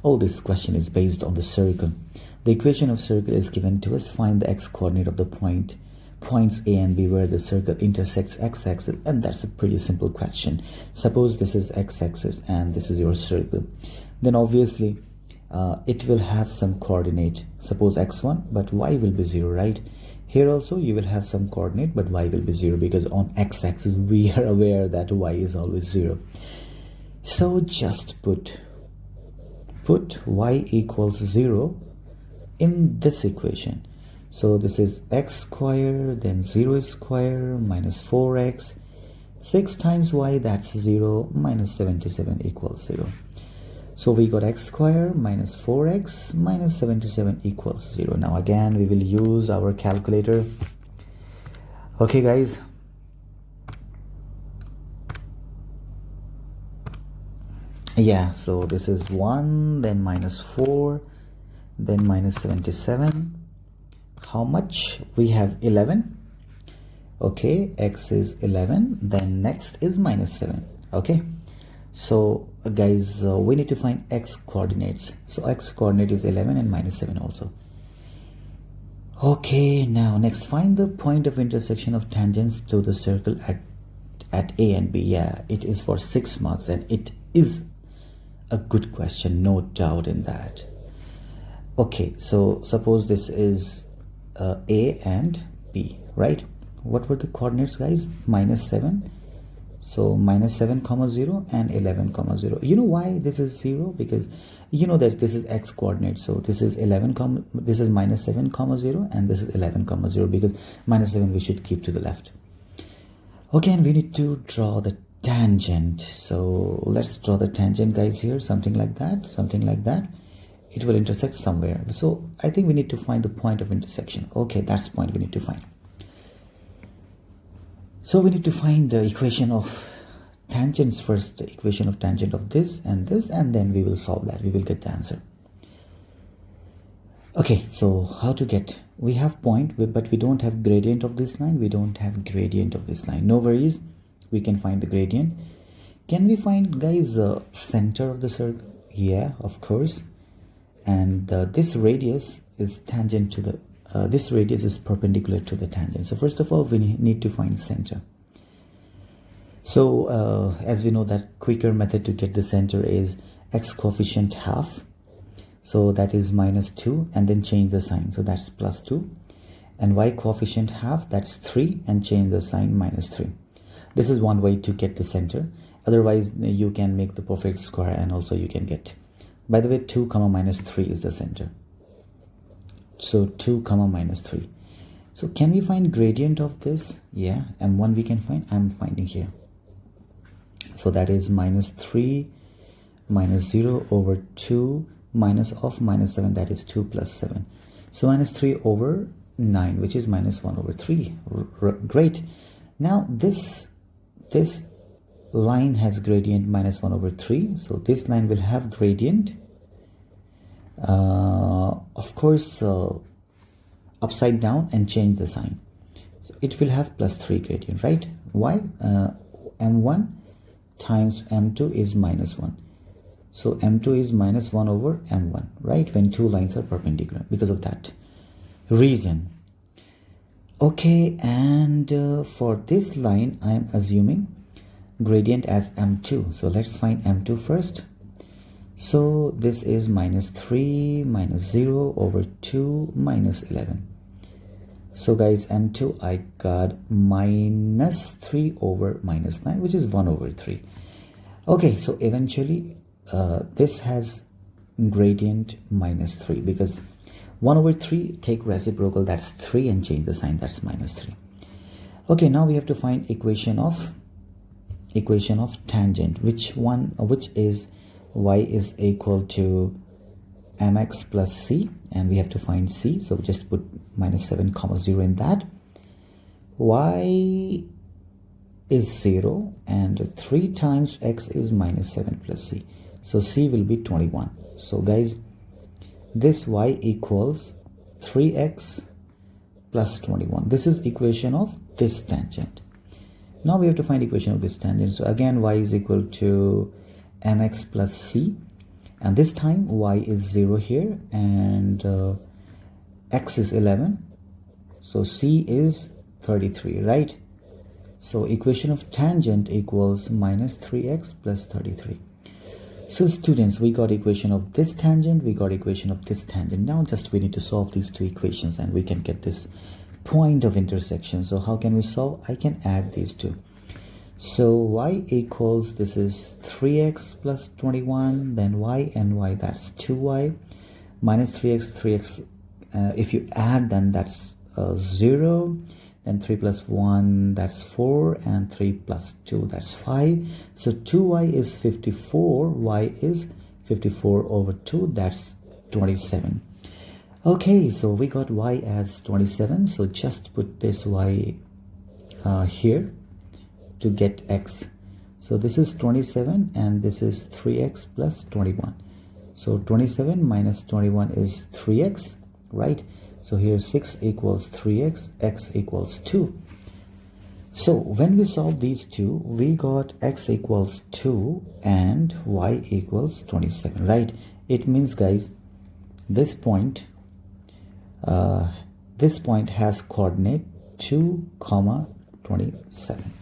Oh, this question is based on the circle. The equation of circle is given to us. Find the x-coordinate of the points A and B where the circle intersects x-axis, and that's a pretty simple question. Suppose this is x-axis and this is your circle. Then obviously it will have some coordinate. Suppose x1, but y will be 0, right? Here also you will have some coordinate, but y will be 0 because on x-axis we are aware that y is always 0. So just put y equals 0 in this equation. So this is x squared, then 0 squared minus 4x, 6 times y, that's 0, minus 77 equals 0. So we got x squared minus 4x minus 77 equals 0. Now again we will use our calculator. Okay guys, yeah, so this is 1, then minus 4, then minus 77. How much? We have 11. Okay, x is 11, then next is minus 7. Okay, so guys, we need to find x coordinates. So x coordinate is 11 and minus 7 also. Okay, now next find the point of intersection of tangents to the circle at A and B. Yeah, it is for 6 marks and it is a good question, no doubt in that. Okay, so suppose this is A and B, right? What were the coordinates, guys? Minus 7. So minus 7 comma 0 and 11 comma 0. You know why this is 0? Because you know that this is x coordinate. So this is 11 comma, this is minus 7 comma 0 and this is 11 comma 0 because minus 7 we should keep to the left. Okay, and we need to draw the tangent. So let's draw the tangent, guys, here, something like that, something like that. It will intersect somewhere. So I think we need to find the point of intersection. Okay, that's the point we need to find. So we need to find the equation of tangents first, the equation of tangent of this, and then we will solve that. We will get the answer. Okay, so how to get? We have point, but we don't have gradient of this line. We don't have gradient of this line. No worries, we can find the gradient. Can we find, guys, center of the circle? Yeah, of course. And this radius is tangent to the this radius is perpendicular to the tangent. So first of all, we need to find center. So as we know, that quicker method to get the center is x coefficient half, so that is minus 2, and then change the sign, so that's plus 2, and y coefficient half, that's 3, and change the sign, minus 3. This is one way to get the center. Otherwise you can make the perfect square and also you can get, by the way, 2 comma minus 3 is the center. So 2 comma minus 3. So can we find gradient of this? Yeah, m1 we can find. I'm finding here. So that is minus 3 minus 0 over 2 minus of minus 7, that is 2 plus 7. So minus 3 over 9, which is minus 1 over 3. Great. Now this line has gradient minus 1 over 3. So this line will have gradient. Of course, upside down and change the sign. So it will have plus 3 gradient, right? Why? m1 times m2 is minus 1. So m2 is minus 1 over m1, right? When two lines are perpendicular, because of that reason. Okay, and for this line, I am assuming gradient as m2. So let's find m2 first. So this is minus 3 minus 0 over 2 minus 11. So guys, m2 I got minus 3 over minus 9, which is 1 over 3. Okay, so eventually this has gradient minus 3 because 1 over 3 take reciprocal, that's 3, and change the sign, that's minus 3. Okay, now we have to find equation of tangent, which is y is equal to mx plus c, and we have to find c. So just put minus 7 comma 0 in that. Y is 0 and 3 times x is minus 7 plus c. So c will be 21. So guys, this y equals 3x plus 21. This is equation of this tangent. Now we have to find equation of this tangent. So again, y is equal to mx plus c, and this time y is 0 here, and x is 11, so c is 33, right? So equation of tangent equals minus 3x plus 33. So students, we got equation of this tangent, we got equation of this tangent. Now just we need to solve these two equations and we can get this point of intersection. So how can we solve? I can add these two. So y equals, this is 3x plus 21, then y and y, that's 2y, minus 3x, if you add, then that's 0, then 3 plus 1, that's 4, and 3 plus 2, that's 5. So 2y is 54, y is 54 over 2, that's 27. Okay, so we got y as 27, so just put this y here to get x. So this is 27 and this is 3x plus 21. So 27 minus 21 is 3x, right? So here 6 equals 3x, x equals 2. So when we solve these two, we got x equals 2 and y equals 27, right? It means, guys, this point has coordinate 2, 27.